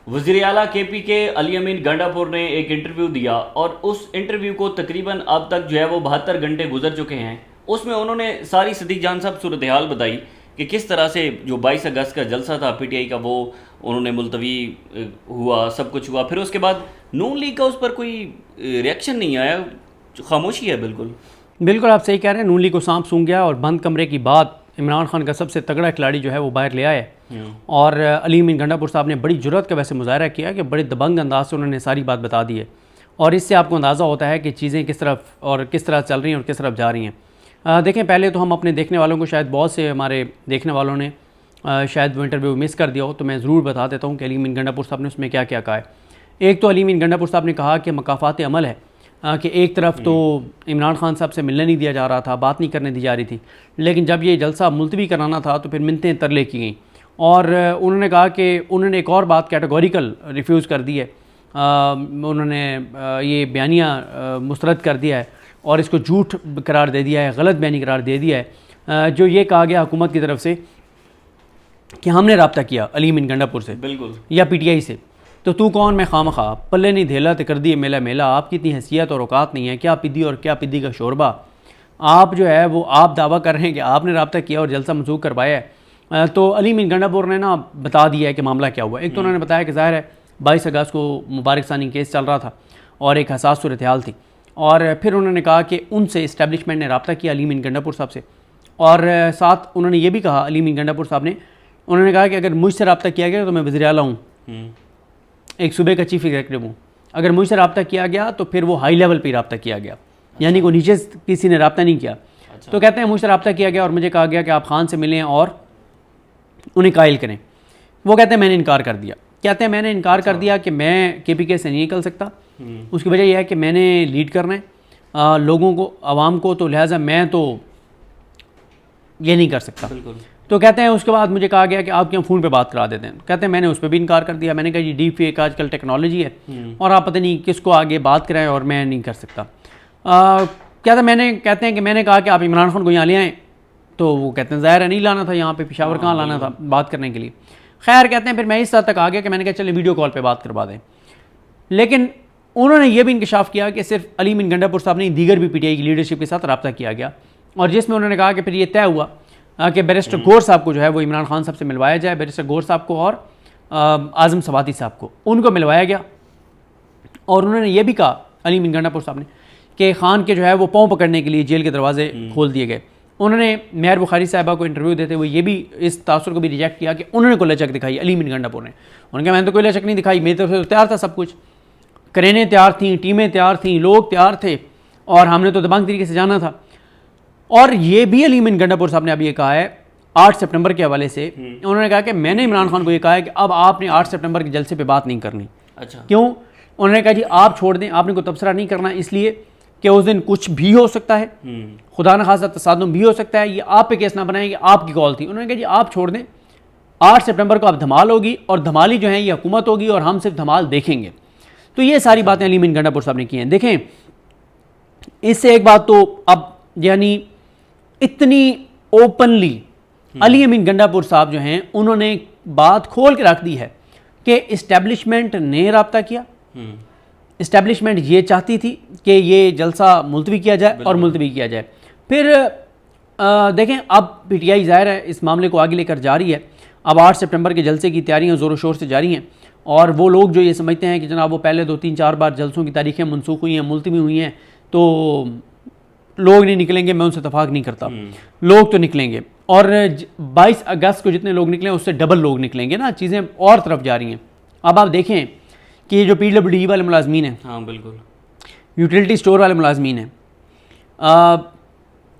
वज़ीर आला केपी के अली अमीन गंडापुर ने एक इंटरव्यू दिया और उस इंटरव्यू को तकरीबन अब तक जो है वो 72 घंटे गुजर चुके हैं। उसमें उन्होंने सारी सदीक जान साहब सूरत हाल बताई कि किस तरह से जो 22 अगस्त का जलसा था पीटीआई का वो उन्होंने मुलतवी हुआ, सब कुछ हुआ। फिर उसके बाद नून लीग का उस पर कोई रिएक्शन नहीं आया, खामोशी है बिल्कुल। बिल्कुल आप सही कह रहे हैं। नून लीग को सांप सूंघ गया और बंद कमरे की बात इमरान खान का सबसे तगड़ा खिलाड़ी जो है वो बाहर ले आया। और अली अमीन गंडापुर साहब ने बड़ी जुर्रत का वैसे मुजाहरा किया कि बड़े दबंग अंदाज से उन्होंने सारी बात बता दी है और इससे आपको अंदाज़ा होता है कि चीज़ें किस तरफ और किस तरह चल रही हैं और किस तरफ जा रही हैं। देखें, पहले तो हम अपने देखने वालों को, शायद बहुत से हमारे देखने वालों ने शायद वो इंटरव्यू मिस कर दिया हो, तो मैं ज़रूर बता देता हूँ कि अली अमीन गंडापुर साहब ने उसमें क्या क्या कहा है। एक तो अली अमीन गंडापुर साहब ने कहा कि मकाफ़ात अमल है कि एक तरफ तो इमरान खान साहब से मिलने नहीं दिया जा रहा था, बात नहीं करने दी जा रही थी, लेकिन जब ये जलसा मुलतवी कराना था तो फिर मिन्नतें तरले की गई। और उन्होंने कहा कि उन्होंने एक और बात कैटेगोरिकल रिफ्यूज़ कर दी है, उन्होंने ये बयानिया मुस्तरद कर दिया है और इसको झूठ करार दे दिया है, गलत बयानी करार दे दिया है। जो ये कहा गया हुकूमत की तरफ से कि हमने रब्ता किया अली अमीन गंडापुर से बिल्कुल या पीटीआई से, तो तू कौन मैं खाम खा, पल्ले नहीं धेला तो कर दिए मेला मेला, आपकी इतनी हैसियत और औकात नहीं है, क्या पिद्दी और क्या पिद्दी का शोरबा। आप जो है वो आप दावा कर रहे हैं कि आपने रब्ता किया और जलसा मंसूख करवाया है। तो अली अमीन गंडापुर ने ना बता दिया है कि मामला क्या हुआ। एक तो उन्होंने बताया कि ज़ाहिर है 22 अगस्त को मुबारक सानी केस चल रहा था और एक हसास सूरत हाल थी, और फिर उन्होंने कहा कि उनसे इस्टेब्लिशमेंट ने रब्ता किया अली अमीन गंडापुर साहब से, और साथ उन्होंने ये भी कहा अली अमीन गंडापुर साहब ने, उन्होंने कहा कि अगर मुझसे रब्ता किया गया तो मैं वज़ीर आला हूँ, एक सूबे का चीफ एग्जीक्यूटिव हूँ, अगर मुझसे रब्ता किया गया तो फिर वो हाई लेवल पर रब्ता किया गया। यानी को नीचे किसी ने रब्ता नहीं किया। तो कहते हैं मुझसे रब्ता किया गया और मुझे कहा गया कि आप खान से मिलें और उन्हें कायल करें। वो कहते हैं मैंने इनकार कर दिया। कहते हैं मैंने इनकार कर दिया कि मैं केपीके से नहीं निकल सकता। उसकी वजह यह है कि मैंने लीड करना है लोगों को, आवाम को, तो लिहाजा मैं तो ये नहीं कर सकता। तो कहते हैं उसके बाद मुझे कहा गया कि आप क्यों फ़ोन पे बात करा देते हैं। कहते हैं मैंने उस पर भी इनकार कर दिया। मैंने कहा जी डीप फेक आजकल टेक्नोलॉजी है और आप पता नहीं किसको आगे बात कराएं और मैं नहीं कर सकता। कहते हैं कि मैंने कहा कि आप इमरान खान को यहाँ ले आएँ, तो वो कहते हैं ज़ाहिर है नहीं लाना था यहाँ पे, पेशावर कहाँ लाना था बात करने के लिए। खैर कहते हैं फिर मैं इस हद तक आ गया कि मैंने कहा चलिए वीडियो कॉल पे बात करवा दें। लेकिन उन्होंने ये भी इंकशाफ किया कि सिर्फ अली अमीन गंडापुर साहब ने, दीगर भी पीटीआई की लीडरशिप के साथ रब्ता किया गया, और जिसमें उन्होंने कहा कि फिर ये तय हुआ कि बैरिस्टर गौर साहब को जो है वो इमरान खान साहब से मिलवाया जाए, बैरिस्टर गौर साहब को और आज़म सवाती साहब को, उनको मिलवाया गया। और उन्होंने ये भी कहा अली अमीन गंडापुर साहब ने कि खान के जो है वो पाँव पकड़ने के लिए जेल के दरवाजे खोल दिए गए। उन्होंने मेयर बुखारी साहिबा को इंटरव्यू देते हुए ये भी इस तासुर को भी रिजेक्ट किया कि उन्होंने कोई लचक दिखाई अली अमीन गंडापुर ने। उन्होंने कहा मैंने तो कोई लचक नहीं दिखाई, मेरी तरफ से तो तैयार था सब कुछ, करेनें तैयार थीं, टीमें तैयार थीं, लोग तैयार थे और हमने तो दबंग तरीके से जाना था। और ये भी अली अमीन गंडापुर साहब ने अभी ये कहा है 8 सितंबर के हवाले से, उन्होंने कहा कि मैंने इमरान खान को ये कहा है कि अब आपने 8 सितंबर के जलसे पे बात नहीं करनी। अच्छा, क्यों? उन्होंने कहा जी आप छोड़ दें, आपने कोई तबसरा नहीं करना, इसलिए कि उस दिन कुछ भी हो सकता है, खुदा न खासा तसादुम भी हो सकता है, ये आप पे केस ना बनाएंगे, आपकी कॉल थी। उन्होंने कहा जी आप छोड़ दें, 8 सितंबर को अब धमाल होगी और धमाली जो है ये हुकूमत होगी और हम सिर्फ धमाल देखेंगे। तो ये सारी बातें अली अमीन गंडापुर साहब ने की हैं। देखें, इससे एक बात तो अब यानी इतनी ओपनली अली अमीन गंडापुर साहब जो हैं उन्होंने बात खोल के रख दी है कि इस्टेब्लिशमेंट ने रब्ता किया, इस्टेब्लिशमेंट ये चाहती थी कि ये जलसा मुलतवी किया जाए और मुलतवी किया जाए। फिर देखें अब पीटीआई ज़ाहिर है इस मामले को आगे लेकर जा रही है। अब 8 सितंबर के जलसे की तैयारियां ज़ोर शोर से जारी हैं और वो लोग जो ये समझते हैं कि जनाब वो पहले 2-3-4 बार जलसों की तारीखें मनसूख हुई हैं, मुलतवी हुई हैं, तो लोग नहीं निकलेंगे, मैं उनसे इत्तफाक नहीं करता। लोग तो निकलेंगे और 22 अगस्त को जितने लोग निकले उससे डबल लोग निकलेंगे ना, चीज़ें और तरफ जा रही हैं। अब आप देखें कि ये जो PWD वाले मुलाजमीन हैं, हाँ बिल्कुल, यूटिलिटी स्टोर वाले मुलाजमीन हैं,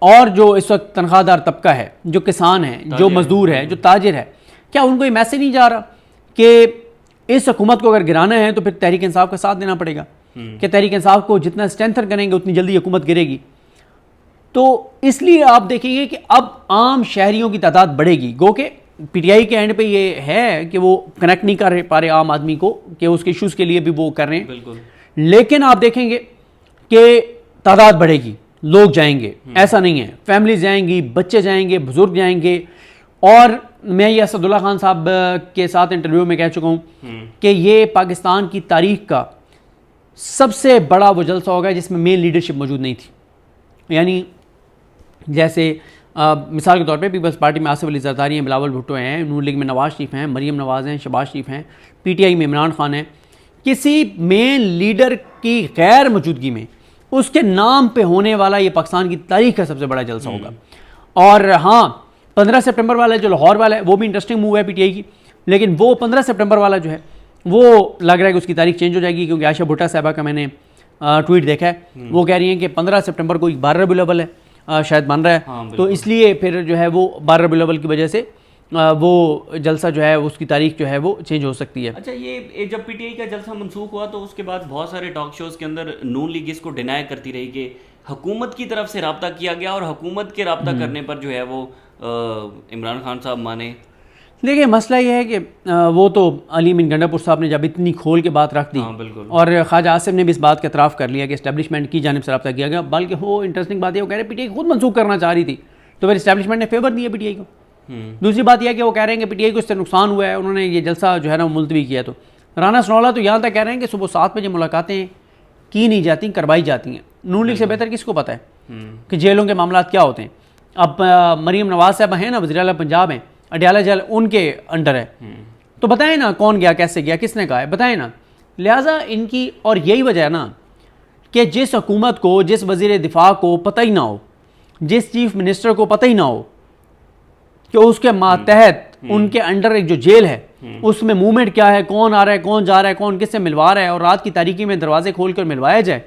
और जो इस वक्त तनख्वाहदार तबका है, जो किसान है, जो मजदूर है, जो ताजिर है, क्या उनको ये मैसेज नहीं जा रहा कि इस हुकूमत को अगर गिराना है तो फिर तहरीक इंसाफ का साथ देना पड़ेगा, कि तहरीक इंसाफ को जितना स्ट्रेंथन करेंगे उतनी जल्दी हुकूमत गिरेगी। तो इसलिए आप देखेंगे कि अब आम शहरियों की तादाद बढ़ेगी। गो के पीटीआई के एंड पे ये है कि वो कनेक्ट नहीं कर पा रहे आम आदमी को कि उसके इश्यूज़ के लिए भी वो कर रहे हैं, बिल्कुल। लेकिन आप देखेंगे कि तादाद बढ़ेगी, लोग जाएंगे, ऐसा नहीं है, फैमिली जाएंगी, बच्चे जाएंगे, बुजुर्ग जाएंगे, और मैं ये असदुल्ला खान साहब के साथ इंटरव्यू में कह चुका हूँ कि ये पाकिस्तान की तारीख का सबसे बड़ा वो जलसा होगा जिसमें मेन लीडरशिप मौजूद नहीं थी। यानी जैसे मिसाल के तौर पे पीपल्स पार्टी में आसिफ अली जरदारी हैं, बिलावल भुट्टो हैं, नून लीग में नवाज शरीफ हैं, मरीम नवाज हैं, शहबाज शरीफ हैं, पीटीआई में इमरान खान हैं। किसी मेन लीडर की गैर मौजूदगी में उसके नाम पे होने वाला ये पाकिस्तान की तारीख का सबसे बड़ा जलसा होगा। और हाँ, 15 सितंबर वाला जो लाहौर वाला है वो भी इंटरेस्टिंग मूव है पीटीआई की, लेकिन वो 15 सितंबर वाला जो है वो लग रहा है कि उसकी तारीख चेंज हो जाएगी, क्योंकि आयशा भुट्टा साहबा का मैंने ट्वीट देखा है, वो कह रही हैं कि 15 सितंबर को 12 रबीउल अव्वल है, शायद बन रहा है। हाँ, तो इसलिए फिर जो है वो 12 रबीउल अव्वल की वजह से वो जलसा जो है उसकी तारीख जो है वो चेंज हो सकती है। अच्छा, ये जब पीटीआई का जलसा मनसूख हुआ तो उसके बाद बहुत सारे टॉक शोज़ के अंदर नून लीग इसको डिनाई करती रही कि हुकूमत की तरफ से रब्ता किया गया और हुकूमत के रब्ता करने पर जो है वो इमरान खान साहब माने। देखिए मसला ये है कि वो तो अली अमीन गंडापुर साहब ने जब इतनी खोल के बात रख दी, हाँ, बिल्कुल, और ख्वाजा आसिफ ने भी इस बात का इतराफ़ कर लिया कि इस्टेब्लिशमेंट की जानिब से रब्ता किया गया, बल्कि वो इंटरेस्टिंग बात है वो कह रहे पीटीआई खुद मनसूख करना चाह रही थी, तो फिर इस्टेब्लिशमेंट ने फेवर दिया पीटीआई को। दूसरी बात यह है कि वो कह रहे हैं कि पीटीआई को इससे नुकसान हुआ है, उन्होंने ये जलसा जो है ना मुलतवी किया। तो राना सनौला तो यहाँ तक कह रहे हैं कि सुबह 7 बजे मुलाकातें की नहीं जाती, करवाई जाती हैं। नून लीग से बेहतर किसको पता है कि जेलों के मामला क्या होते हैं। अब मरीम नवाज साहब हैं ना, वज़ीर आला पंजाब हैं, अडयाला जेल उनके अंडर है, तो बताएं ना कौन गया, कैसे गया, किसने कहा है, बताएं ना। लिहाजा इनकी, और यही वजह है ना कि जिस हुकूमत को, जिस वज़ीर दिफा को पता ही ना हो, जिस चीफ मिनिस्टर को पता ही ना हो कि उसके मातहत उनके अंडर एक जो जेल है उसमें मूवमेंट क्या है, कौन आ रहा है, कौन जा रहा है, कौन किससे मिलवा रहा है, और रात की तारीकी में दरवाजे खोल कर मिलवाया जाए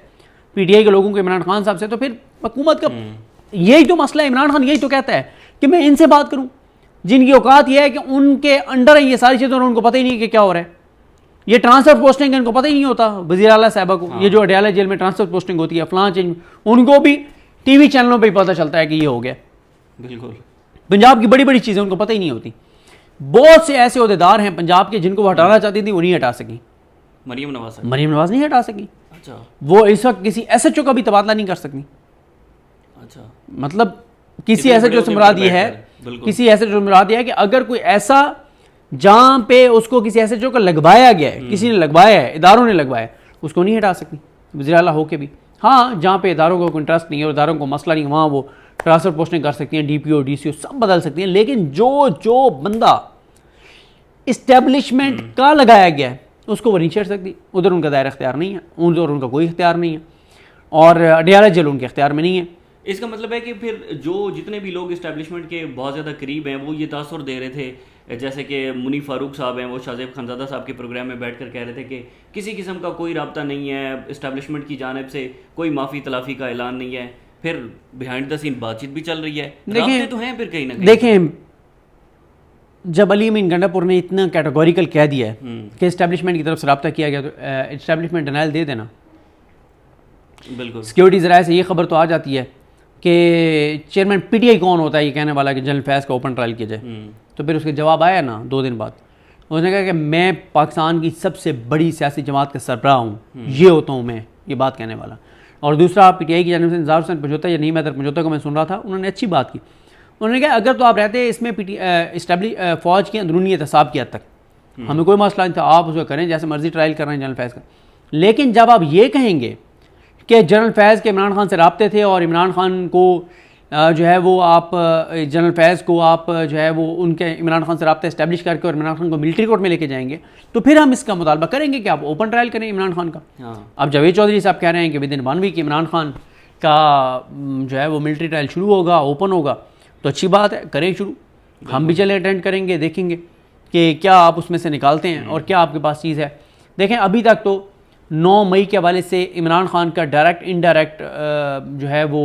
पीटीआई के लोगों को इमरान खान साहब से, तो फिर हुकूमत का यही तो मसला है। इमरान खान यही तो कहता है कि मैं इनसे बात करूं जिनकी औकात यह है कि उनके अंडर है ये सारी चीज़ें और उनको पता ही नहीं कि क्या हो रहा है। ये ट्रांसफर पोस्टिंग इनको पता ही नहीं होता, वज़ीर आला साहबा को। ये जो अडयाला जेल में ट्रांसफर पोस्टिंग होती है, फलां चेंज, उनको भी टीवी चैनलों पर पता चलता है कि ये हो गया। बिल्कुल, पंजाब की बड़ी बड़ी चीज़ें उनको पता ही नहीं होती। बहुत से ऐसे ओहदेदार हैं पंजाब के जिनको वो हटाना चाहती थी, वो नहीं हटा सकी। मरीम नवाज नहीं हटा सकी। अच्छा, वो इस वक्त किसी एसएचओ का भी तबादला नहीं कर सकी। अच्छा, मतलब किसी एसएचओ से मुराद ये है, किसी एसएचओ से मुराद ये है कि अगर कोई ऐसा जहां पे उसको किसी एसएचओ का लगवाया गया है, किसी ने लगवाया है, इदारों ने लगवाया, उसको नहीं हटा सकी वज़ीर आला होके भी। हाँ, जहाँ पे इदारों को कोई इंटरेस्ट नहीं है और इदारों को मसला नहीं, वहाँ वो ट्रांसफर पोस्टिंग कर सकती हैं, डीपीओ डीसीओ सब बदल सकती हैं। लेकिन जो बंदा इस्टेब्लिशमेंट का लगाया गया है उसको वो नहीं छेड़ सकती। उधर उनका दायरा इख्तियार नहीं है, उधर उनका कोई इख्तियार नहीं है, और अडयाला जेल उनके इख्तियार में नहीं है। इसका मतलब है कि फिर जो जितने भी लोग इस्टेब्लिशमेंट के बहुत ज़्यादा करीब हैं वो ये तासुर दे रहे थे, जैसे कि मुनीफ फारूक साहब हैं, वो शाहजेब खानज़ादा साहब के प्रोग्राम में बैठकर कह रहे थे कि किसी किस्म का कोई रब्ता नहीं है, इस्टेब्लिशमेंट की जानिब से कोई माफ़ी तलाफ़ी का ऐलान नहीं है, फिर बिहाइंड द सीन बातचीत भी चल रही है। देखें तो हैं फिर कहीं ना कहीं। देखें, जब अली अमीन गंडापुर ने इतना कैटेगोरिकल कह दिया है कि इस्टेब्लिशमेंट की तरफ से रब्ता किया गया, तो इस्टेब्लिशमेंट डिनाइल दे देना। बिल्कुल, सिक्योरिटी ज़राए से ये खबर तो आ जाती है कि चेयरमैन पीटीआई कौन होता है ये कहने वाला कि जनरल फैज़ का ओपन ट्रायल किया जाए। तो फिर उसके जवाब आया ना 2 दिन बाद, उसने कहा कि मैं पाकिस्तान की सबसे बड़ी सियासी जमात का सरबराह हूँ, ये होता हूँ मैं, ये बात कहने वाला। और दूसरा, पीटीआई की जानिब से इंतज़ार हुसैन पंजोता या नहीं मैदर पंजोता को मैं सुन रहा था, उन्होंने अच्छी बात की। उन्होंने कहा अगर तो आप रहते हैं इसमें फ़ौज की अंदरूनी एहतसाब की हद तक, हमें कोई मसला नहीं था, आप उसको करें जैसे मर्जी ट्रायल कर रहे हैं जनरल फैज़ का। लेकिन जब आप ये कहेंगे कि जनरल फैज़ के इमरान खान से राब्ते थे और इमरान खान को जो है वो आप जनरल फैज़ को आप जो है वो उनके इमरान खान से राब्ता इस्टेब्लिश करके और इमरान खान को मिलिट्री कोर्ट में लेके जाएंगे, तो फिर हम इसका मुतालबा करेंगे कि आप ओपन ट्रायल करें इमरान खान का। हाँ। अब जावेद चौधरी साहब कह रहे हैं कि विदिन 1 वीक इमरान खान का जो है वो मिलिट्री ट्रायल शुरू होगा, ओपन होगा, तो अच्छी बात है, करें शुरू। हम भी चले अटेंड करेंगे, देखेंगे कि क्या आप उसमें से निकालते हैं और क्या आपके पास चीज़ है। देखें, अभी तक तो 9 मई के हवाले से इमरान खान का डायरेक्ट इनडायरेक्ट जो है वो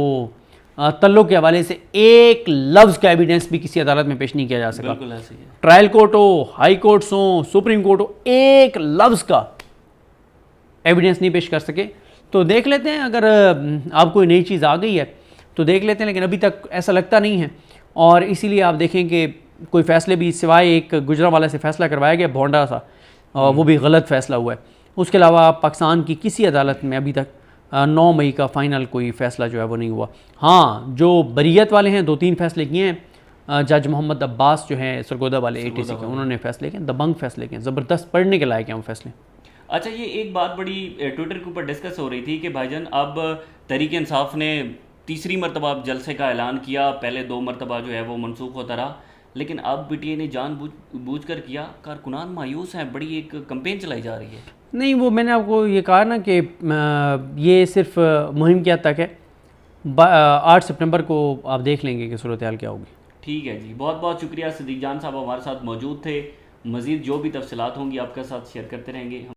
तल्लुक़ के हवाले से एक लफ्ज़ का एविडेंस भी किसी अदालत में पेश नहीं किया जा सका। बिल्कुल ऐसे ही है। ट्रायल कोर्ट हो, हाई कोर्ट्स हो, सुप्रीम कोर्ट हो, एक लफ्ज़ का एविडेंस नहीं पेश कर सके। तो देख लेते हैं, अगर आप कोई नई चीज़ आ गई है तो देख लेते हैं, लेकिन अभी तक ऐसा लगता नहीं है। और इसीलिए आप देखें कि कोई फ़ैसले भी सिवाय एक गुजरांवाला से फ़ैसला करवाया गया भोंडा सा, और वो भी गलत फ़ैसला हुआ है। उसके अलावा पाकिस्तान की किसी अदालत में अभी तक 9 मई का फ़ाइनल कोई फ़ैसला जो है वो नहीं हुआ। हाँ, जो बरीयत वाले हैं 2-3 फ़ैसले किए हैं, जज मोहम्मद अब्बास जो हैं सरगोदा वाले ATC के, उन्होंने फैसले किए, दबंग फैसले किए, ज़बरदस्त, पढ़ने के लायक हैं वो फैसले। अच्छा, ये एक बात बड़ी ट्विटर के ऊपर डिस्कस हो रही थी कि भाईजान अब तहरीक इंसाफ ने तीसरी मरतबा अब जलसे का ऐलान किया, पहले 2 मरतबा जो है वो मनसूख होता रहा, लेकिन अब PTI ने बूझ कर किया। कारकुनान मायूस हैं, बड़ी एक कंपेन चलाई जा रही है। नहीं, वो मैंने आपको ये कहा ना कि ये सिर्फ मुहिम क्या तक है, 8 सितंबर को आप देख लेंगे कि सूरत हाल क्या होगी। ठीक है जी, बहुत बहुत शुक्रिया। सिद्दीक जान साहब हमारे साथ मौजूद थे। मज़ीद जो भी तफसीलात होंगी आपके साथ शेयर करते रहेंगे।